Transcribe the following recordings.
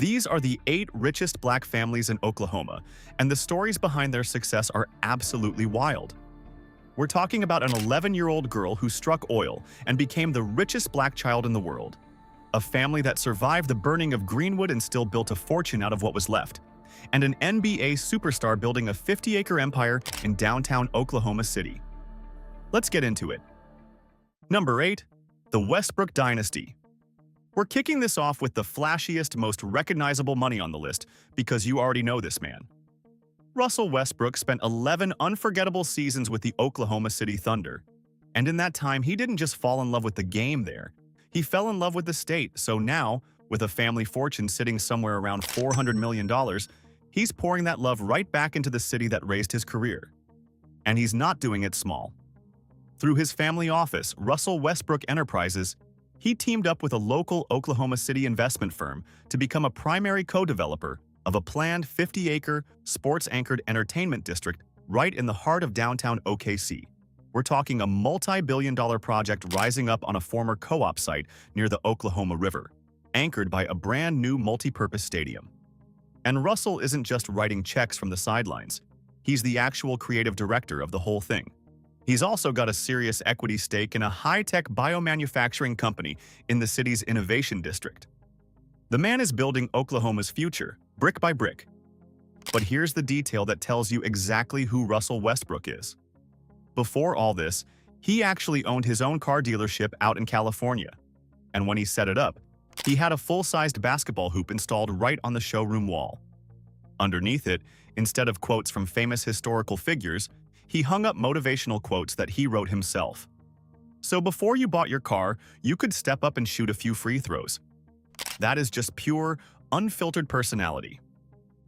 These are the 8 richest black families in Oklahoma, and the stories behind their success are absolutely wild. We're talking about an 11-year-old girl who struck oil and became the richest black child in the world. A family that survived the burning of Greenwood and still built a fortune out of what was left. And an NBA superstar building a 50-acre empire in downtown Oklahoma City. Let's get into it. Number 8. The Westbrook Dynasty. We're kicking this off with the flashiest, most recognizable money on the list because you already know this man. Russell Westbrook spent 11 unforgettable seasons with the Oklahoma City Thunder. And in that time, he didn't just fall in love with the game there. He fell in love with the state, so now, with a family fortune sitting somewhere around $400 million, he's pouring that love right back into the city that raised his career. And he's not doing it small. Through his family office, Russell Westbrook Enterprises, he teamed up with a local Oklahoma City investment firm to become a primary co-developer of a planned 50-acre, sports-anchored entertainment district right in the heart of downtown OKC. We're talking a multi-billion-dollar project rising up on a former co-op site near the Oklahoma River, anchored by a brand-new multi-purpose stadium. And Russell isn't just writing checks from the sidelines. He's the actual creative director of the whole thing. He's also got a serious equity stake in a high-tech biomanufacturing company in the city's innovation district. The man is building Oklahoma's future, brick by brick. But here's the detail that tells you exactly who Russell Westbrook is. Before all this, he actually owned his own car dealership out in California. And when he set it up, he had a full-sized basketball hoop installed right on the showroom wall. Underneath it, instead of quotes from famous historical figures, he hung up motivational quotes that he wrote himself. So before you bought your car, you could step up and shoot a few free throws. That is just pure, unfiltered personality.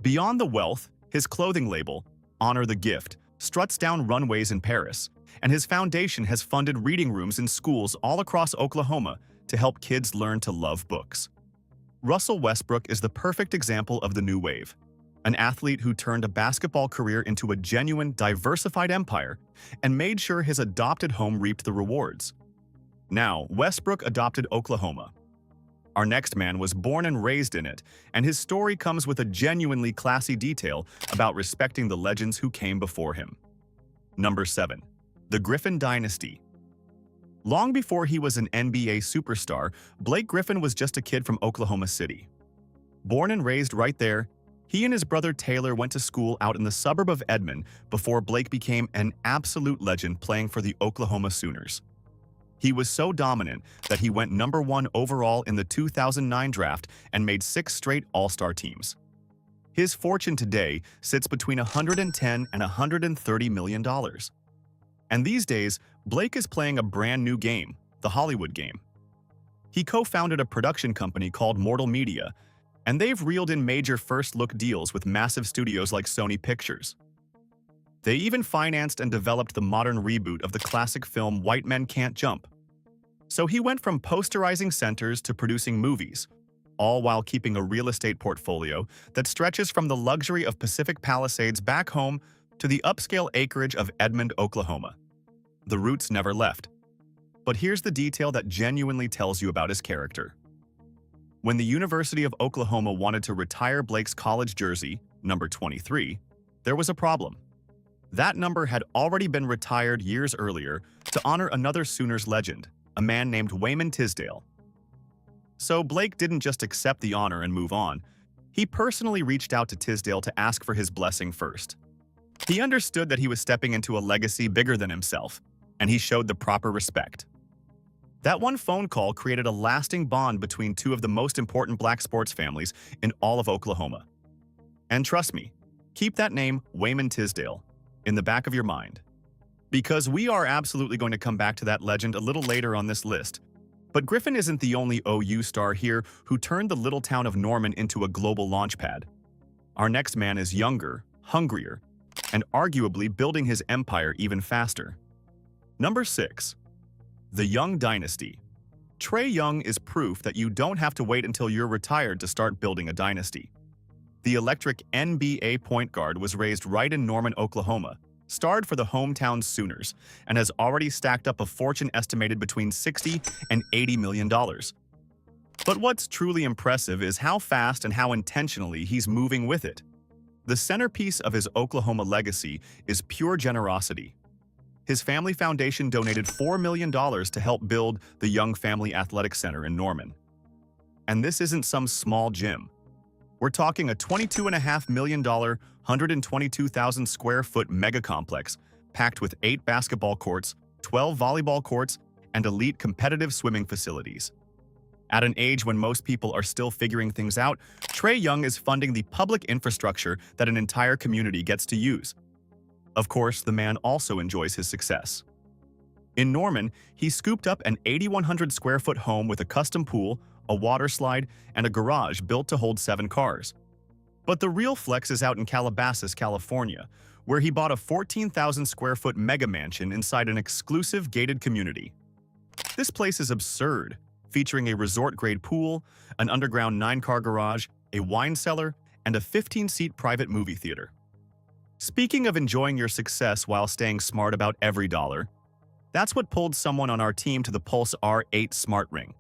Beyond the wealth, his clothing label, Honor the Gift, struts down runways in Paris, and his foundation has funded reading rooms in schools all across Oklahoma to help kids learn to love books. Russell Westbrook is the perfect example of the new wave. An athlete who turned a basketball career into a genuine, diversified empire and made sure his adopted home reaped the rewards. Now, Westbrook adopted Oklahoma. Our next man was born and raised in it, and his story comes with a genuinely classy detail about respecting the legends who came before him. Number 7. The Griffin Dynasty. Long before he was an NBA superstar, Blake Griffin was just a kid from Oklahoma City. Born and raised right there, he and his brother Taylor went to school out in the suburb of Edmond before Blake became an absolute legend playing for the Oklahoma Sooners. He was so dominant that he went number 1 overall in the 2009 draft and made 6 straight All-Star teams. His fortune today sits between $110 and $130 million. And these days, Blake is playing a brand new game, the Hollywood game. He co-founded a production company called Mortal Media, and they've reeled in major first-look deals with massive studios like Sony Pictures. They even financed and developed the modern reboot of the classic film White Men Can't Jump. So he went from posterizing centers to producing movies, all while keeping a real estate portfolio that stretches from the luxury of Pacific Palisades back home to the upscale acreage of Edmond, Oklahoma. The roots never left. But here's the detail that genuinely tells you about his character. When the University of Oklahoma wanted to retire Blake's college jersey, number 23, there was a problem. That number had already been retired years earlier to honor another Sooners legend, a man named Wayman Tisdale. So Blake didn't just accept the honor and move on. He personally reached out to Tisdale to ask for his blessing first. He understood that he was stepping into a legacy bigger than himself, and he showed the proper respect. That one phone call created a lasting bond between two of the most important black sports families in all of Oklahoma. And trust me, keep that name, Wayman Tisdale, in the back of your mind. Because we are absolutely going to come back to that legend a little later on this list. But Griffin isn't the only OU star here who turned the little town of Norman into a global launchpad. Our next man is younger, hungrier, and arguably building his empire even faster. Number 6. The Young Dynasty. Trae Young is proof that you don't have to wait until you're retired to start building a dynasty. The electric NBA point guard was raised right in Norman, Oklahoma, starred for the hometown Sooners, and has already stacked up a fortune estimated between $60 and $80 million. But what's truly impressive is how fast and how intentionally he's moving with it. The centerpiece of his Oklahoma legacy is pure generosity. His family foundation donated $4 million to help build the Young Family Athletic Center in Norman. And this isn't some small gym. We're talking a $22.5 million, 122,000 square foot mega complex packed with 8 basketball courts, 12 volleyball courts, and elite competitive swimming facilities. At an age when most people are still figuring things out, Trae Young is funding the public infrastructure that an entire community gets to use. Of course, the man also enjoys his success. In Norman, he scooped up an 8,100 square foot home with a custom pool, a water slide, and a garage built to hold 7 cars. But the real flex is out in Calabasas, California, where he bought a 14,000 square foot mega mansion inside an exclusive gated community. This place is absurd, featuring a resort-grade pool, an underground 9-car garage, a wine cellar, and a 15-seat private movie theater. Speaking of enjoying your success while staying smart about every dollar, that's what pulled someone on our team to the Pulse R8 Smart Ring.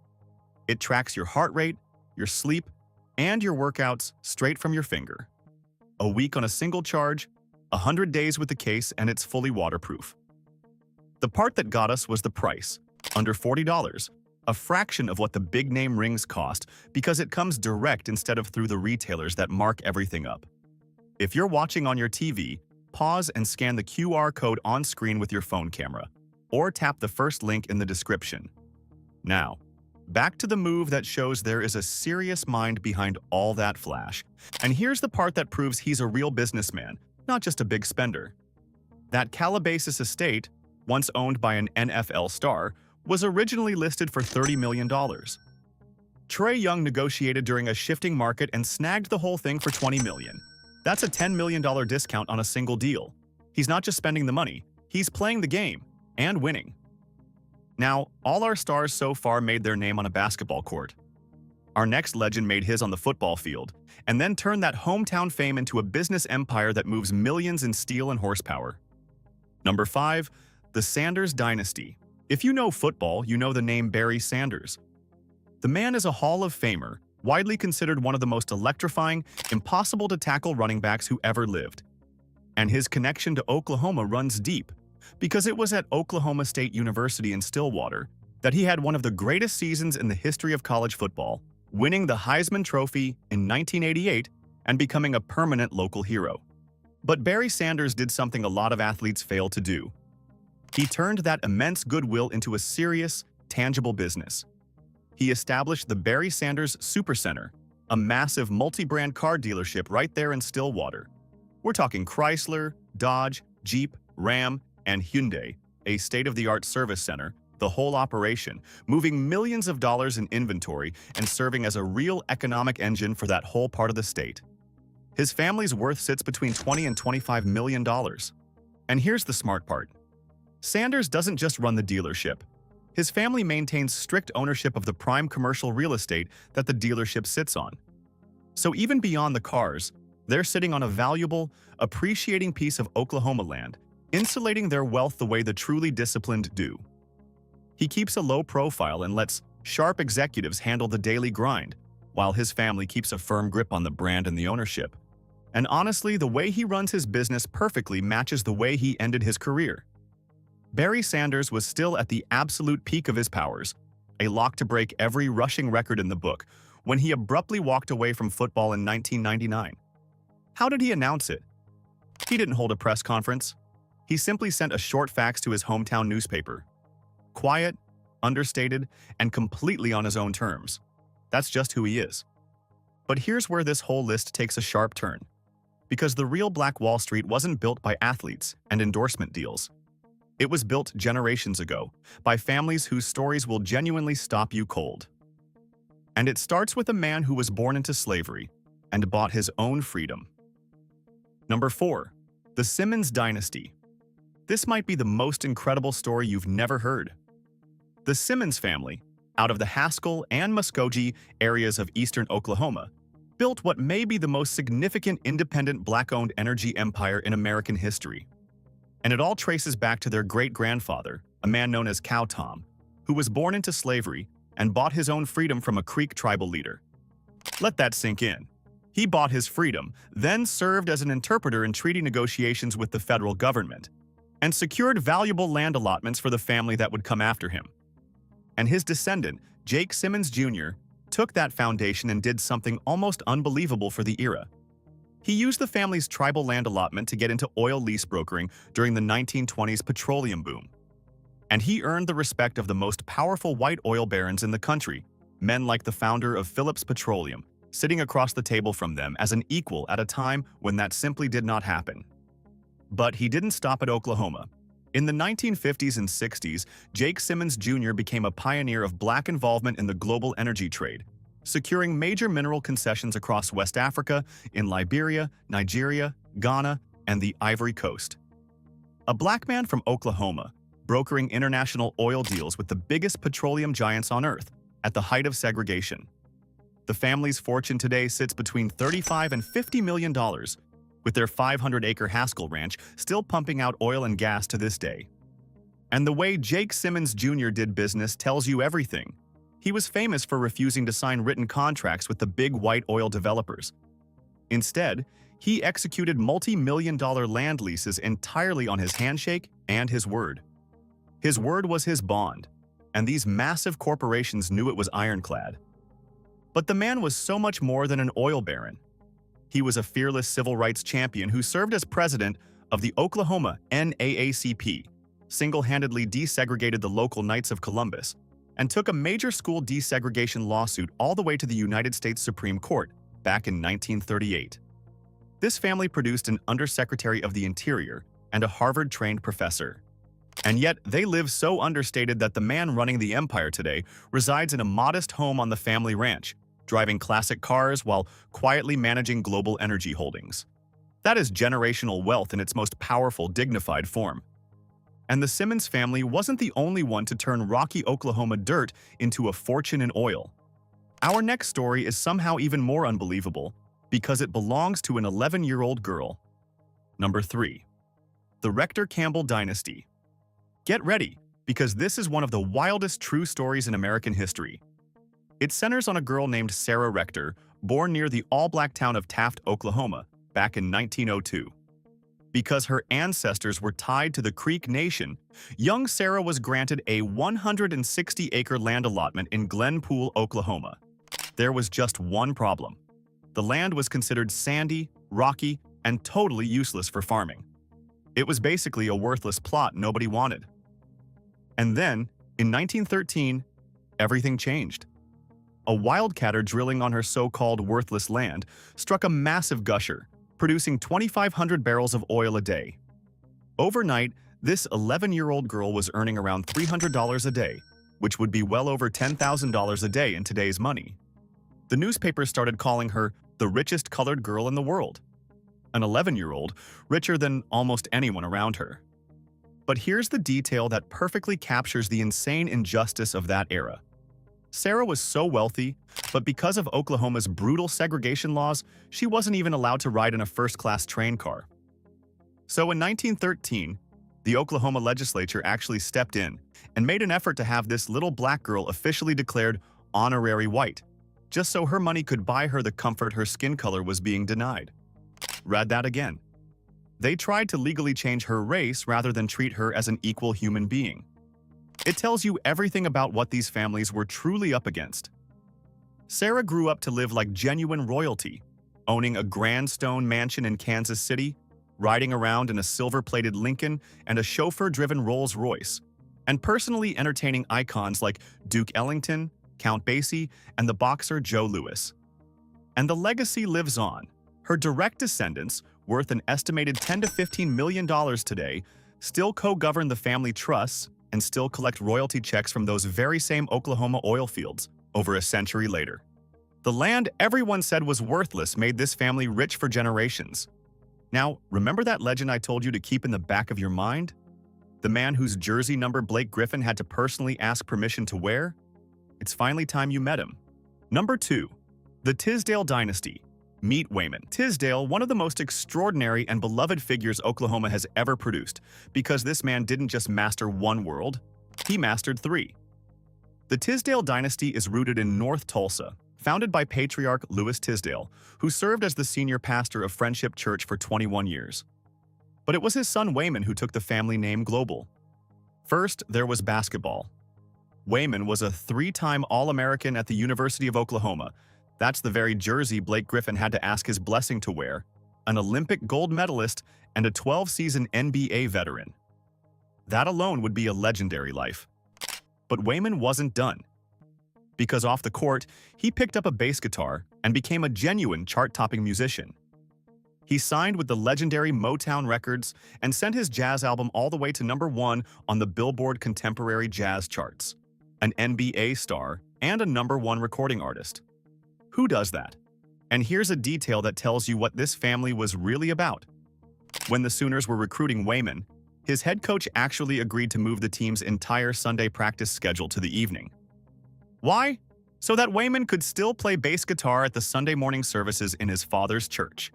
It tracks your heart rate, your sleep, and your workouts straight from your finger. A week on a single charge, 100 days with the case, and it's fully waterproof. The part that got us was the price, under $40, a fraction of what the big-name rings cost because it comes direct instead of through the retailers that mark everything up. If you're watching on your TV, pause and scan the QR code on screen with your phone camera, or tap the first link in the description. Now, back to the move that shows there is a serious mind behind all that flash. And here's the part that proves he's a real businessman, not just a big spender. That Calabasas estate, once owned by an NFL star, was originally listed for $30 million. Trae Young negotiated during a shifting market and snagged the whole thing for $20 million. That's a $10 million discount on a single deal. He's not just spending the money, he's playing the game and winning. Now, all our stars so far made their name on a basketball court. Our next legend made his on the football field, and then turned that hometown fame into a business empire that moves millions in steel and horsepower. Number 5, the Sanders Dynasty. If you know football, you know the name Barry Sanders. The man is a Hall of Famer, widely considered one of the most electrifying, impossible-to-tackle running backs who ever lived. And his connection to Oklahoma runs deep, because it was at Oklahoma State University in Stillwater that he had one of the greatest seasons in the history of college football, winning the Heisman Trophy in 1988 and becoming a permanent local hero. But Barry Sanders did something a lot of athletes fail to do. He turned that immense goodwill into a serious, tangible business. He established the Barry Sanders Supercenter, a massive multi-brand car dealership right there in Stillwater. We're talking Chrysler, Dodge, Jeep, Ram, and Hyundai, a state-of-the-art service center, the whole operation, moving millions of dollars in inventory and serving as a real economic engine for that whole part of the state. His family's worth sits between $20 and $25 million. And here's the smart part. Sanders doesn't just run the dealership. His family maintains strict ownership of the prime commercial real estate that the dealership sits on. So even beyond the cars, they're sitting on a valuable, appreciating piece of Oklahoma land, insulating their wealth the way the truly disciplined do. He keeps a low profile and lets sharp executives handle the daily grind, while his family keeps a firm grip on the brand and the ownership. And honestly, the way he runs his business perfectly matches the way he ended his career. Barry Sanders was still at the absolute peak of his powers, a lock to break every rushing record in the book, when he abruptly walked away from football in 1999. How did he announce it? He didn't hold a press conference. He simply sent a short fax to his hometown newspaper. Quiet, understated, and completely on his own terms. That's just who he is. But here's where this whole list takes a sharp turn. Because the real Black Wall Street wasn't built by athletes and endorsement deals. It was built generations ago by families whose stories will genuinely stop you cold. And it starts with a man who was born into slavery and bought his own freedom. Number 4, the Simmons Dynasty. This might be the most incredible story you've never heard. The Simmons family, out of the Haskell and Muskogee areas of eastern Oklahoma, built what may be the most significant independent Black-owned energy empire in American history. And it all traces back to their great-grandfather, a man known as Cow Tom, who was born into slavery, and bought his own freedom from a Creek tribal leader. Let that sink in. He bought his freedom, then served as an interpreter in treaty negotiations with the federal government, and secured valuable land allotments for the family that would come after him. And his descendant, Jake Simmons Jr., took that foundation and did something almost unbelievable for the era. He used the family's tribal land allotment to get into oil lease brokering during the 1920s petroleum boom. And he earned the respect of the most powerful white oil barons in the country, men like the founder of Phillips Petroleum, sitting across the table from them as an equal at a time when that simply did not happen. But he didn't stop at Oklahoma. In the 1950s and 60s, Jake Simmons Jr. became a pioneer of black involvement in the global energy trade, securing major mineral concessions across West Africa, in Liberia, Nigeria, Ghana, and the Ivory Coast. A black man from Oklahoma, brokering international oil deals with the biggest petroleum giants on Earth at the height of segregation. The family's fortune today sits between $35 and $50 million, with their 500-acre Haskell Ranch still pumping out oil and gas to this day. And the way Jake Simmons Jr. did business tells you everything. He was famous for refusing to sign written contracts with the big white oil developers. Instead, he executed multi-million-dollar land leases entirely on his handshake and his word. His word was his bond, and these massive corporations knew it was ironclad. But the man was so much more than an oil baron. He was a fearless civil rights champion who served as president of the Oklahoma NAACP, single-handedly desegregated the local Knights of Columbus, and took a major school desegregation lawsuit all the way to the United States Supreme Court back in 1938. This family produced an undersecretary of the Interior and a Harvard-trained professor. And yet, they live so understated that the man running the empire today resides in a modest home on the family ranch, driving classic cars while quietly managing global energy holdings. That is generational wealth in its most powerful, dignified form. And the Simmons family wasn't the only one to turn rocky Oklahoma dirt into a fortune in oil. Our next story is somehow even more unbelievable because it belongs to an 11-year-old girl. Number 3. The Rector-Campbell Dynasty. Get ready, because this is one of the wildest true stories in American history. It centers on a girl named Sarah Rector, born near the all-black town of Taft, Oklahoma, back in 1902. Because her ancestors were tied to the Creek Nation, young Sarah was granted a 160-acre land allotment in Glenpool, Oklahoma. There was just one problem. The land was considered sandy, rocky, and totally useless for farming. It was basically a worthless plot nobody wanted. And then, in 1913, everything changed. A wildcatter drilling on her so-called worthless land struck a massive gusher, producing 2,500 barrels of oil a day. Overnight, this 11-year-old girl was earning around $300 a day, which would be well over $10,000 a day in today's money. The newspapers started calling her the richest colored girl in the world. An 11-year-old, richer than almost anyone around her. But here's the detail that perfectly captures the insane injustice of that era. Sarah was so wealthy, but because of Oklahoma's brutal segregation laws, she wasn't even allowed to ride in a first-class train car. So in 1913, the Oklahoma legislature actually stepped in and made an effort to have this little black girl officially declared honorary white, just so her money could buy her the comfort her skin color was being denied. Read that again. They tried to legally change her race rather than treat her as an equal human being. It tells you everything about what these families were truly up against. Sarah grew up to live like genuine royalty, owning a grand stone mansion in Kansas City, riding around in a silver-plated Lincoln and a chauffeur-driven Rolls-Royce, and personally entertaining icons like Duke Ellington, Count Basie, and the boxer Joe Louis. And the legacy lives on. Her direct descendants, worth an estimated $10 to $15 million today, still co-govern the family trusts and still collect royalty checks from those very same Oklahoma oil fields over a century later. The land everyone said was worthless made this family rich for generations. Now, remember that legend I told you to keep in the back of your mind? The man whose jersey number Blake Griffin had to personally ask permission to wear? It's finally time you met him. Number 2. The Tisdale Dynasty. Meet Wayman Tisdale, one of the most extraordinary and beloved figures Oklahoma has ever produced, because this man didn't just master one world, he mastered 3. The Tisdale dynasty is rooted in North Tulsa, founded by Patriarch Lewis Tisdale, who served as the senior pastor of Friendship Church for 21 years. But it was his son Wayman who took the family name global. First, there was basketball. Wayman was a three-time All-American at the University of Oklahoma. That's the very jersey Blake Griffin had to ask his blessing to wear, an Olympic gold medalist, and a 12-season NBA veteran. That alone would be a legendary life. But Wayman wasn't done. Because off the court, he picked up a bass guitar and became a genuine chart-topping musician. He signed with the legendary Motown Records and sent his jazz album all the way to #1 on the Billboard Contemporary Jazz charts, an NBA star and a #1 recording artist. Who does that? And here's a detail that tells you what this family was really about. When the Sooners were recruiting Wayman, his head coach actually agreed to move the team's entire Sunday practice schedule to the evening. Why? So that Wayman could still play bass guitar at the Sunday morning services in his father's church.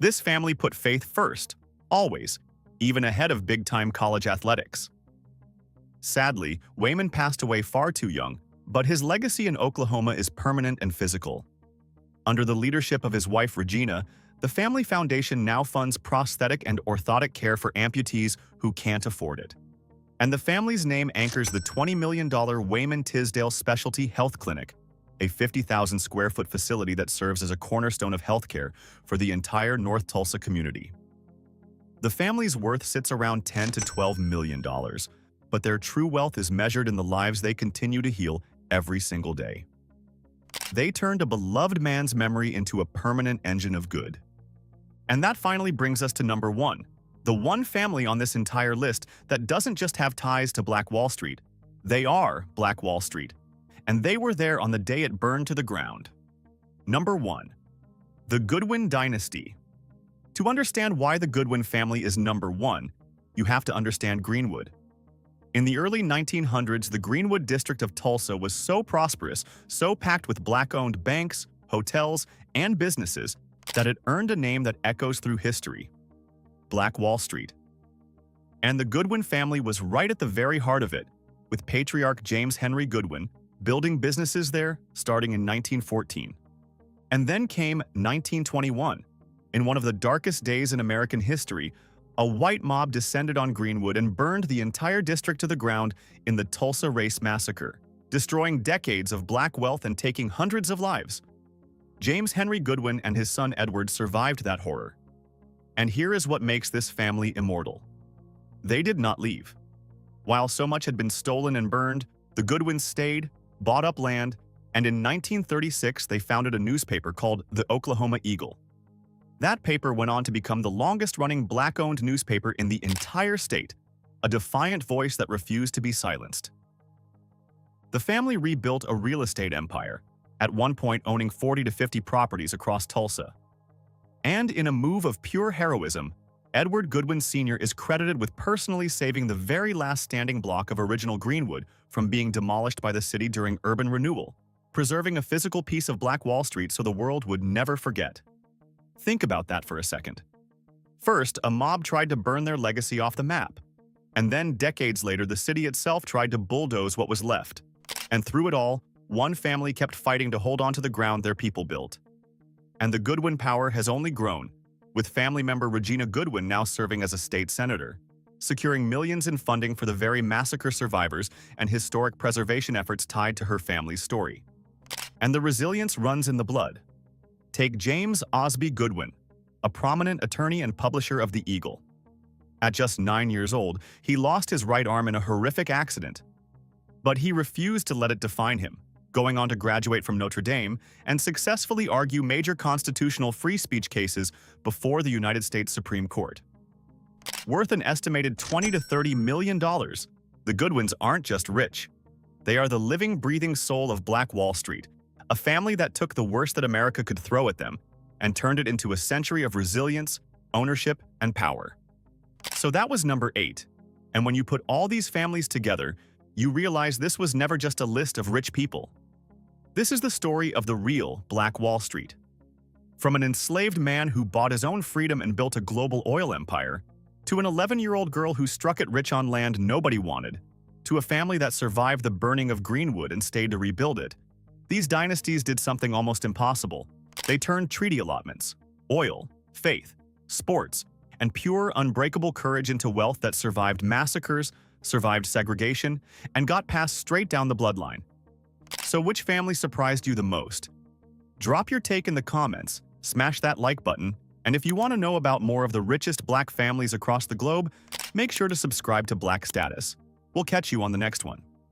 This family put faith first, always, even ahead of big-time college athletics. Sadly, Wayman passed away far too young, but his legacy in Oklahoma is permanent and physical. Under the leadership of his wife Regina, the family foundation now funds prosthetic and orthotic care for amputees who can't afford it. And the family's name anchors the $20 million Wayman Tisdale Specialty Health Clinic, a 50,000 square foot facility that serves as a cornerstone of healthcare for the entire North Tulsa community. The family's worth sits around $10 to $12 million, but their true wealth is measured in the lives they continue to heal every single day. They turned a beloved man's memory into a permanent engine of good. And that finally brings us to #1, the one family on this entire list that doesn't just have ties to Black Wall Street. They are Black Wall Street, and they were there on the day it burned to the ground. #1. The Goodwin Dynasty. To understand why the Goodwin family is #1, you have to understand Greenwood. In the early 1900s, the Greenwood district of Tulsa was so prosperous, so packed with Black-owned banks, hotels, and businesses that it earned a name that echoes through history: Black Wall Street. And the Goodwin family was right at the very heart of it, with Patriarch James Henry Goodwin building businesses there starting in 1914. And then came 1921. In one of the darkest days in American history, a white mob descended on Greenwood and burned the entire district to the ground in the Tulsa Race Massacre, destroying decades of black wealth and taking hundreds of lives. James Henry Goodwin and his son Edward survived that horror. And here is what makes this family immortal. They did not leave. While so much had been stolen and burned, the Goodwins stayed, bought up land, and in 1936 they founded a newspaper called the Oklahoma Eagle. That paper went on to become the longest-running Black-owned newspaper in the entire state, a defiant voice that refused to be silenced. The family rebuilt a real estate empire, at one point owning 40 to 50 properties across Tulsa. And in a move of pure heroism, Edward Goodwin Sr. is credited with personally saving the very last standing block of original Greenwood from being demolished by the city during urban renewal, preserving a physical piece of Black Wall Street so the world would never forget. Think about that for a second. First, a mob tried to burn their legacy off the map. And then, decades later, the city itself tried to bulldoze what was left. And through it all, one family kept fighting to hold on to the ground their people built. And the Goodwin power has only grown, with family member Regina Goodwin now serving as a state senator, securing millions in funding for the very massacre survivors and historic preservation efforts tied to her family's story. And the resilience runs in the blood. Take James Osby Goodwin, a prominent attorney and publisher of the Eagle. At just 9 years old, he lost his right arm in a horrific accident. But he refused to let it define him, going on to graduate from Notre Dame and successfully argue major constitutional free speech cases before the United States Supreme Court. Worth an estimated $20 to $30 million, the Goodwins aren't just rich. They are the living, breathing soul of Black Wall Street, a family that took the worst that America could throw at them and turned it into a century of resilience, ownership, and power. So that was #8. And when you put all these families together, you realize this was never just a list of rich people. This is the story of the real Black Wall Street. From an enslaved man who bought his own freedom and built a global oil empire, to an 11-year-old girl who struck it rich on land nobody wanted, to a family that survived the burning of Greenwood and stayed to rebuild it. These dynasties did something almost impossible. They turned treaty allotments, oil, faith, sports, and pure, unbreakable courage into wealth that survived massacres, survived segregation, and got passed straight down the bloodline. So which family surprised you the most? Drop your take in the comments, smash that like button, and if you want to know about more of the richest Black families across the globe, make sure to subscribe to Black Status. We'll catch you on the next one.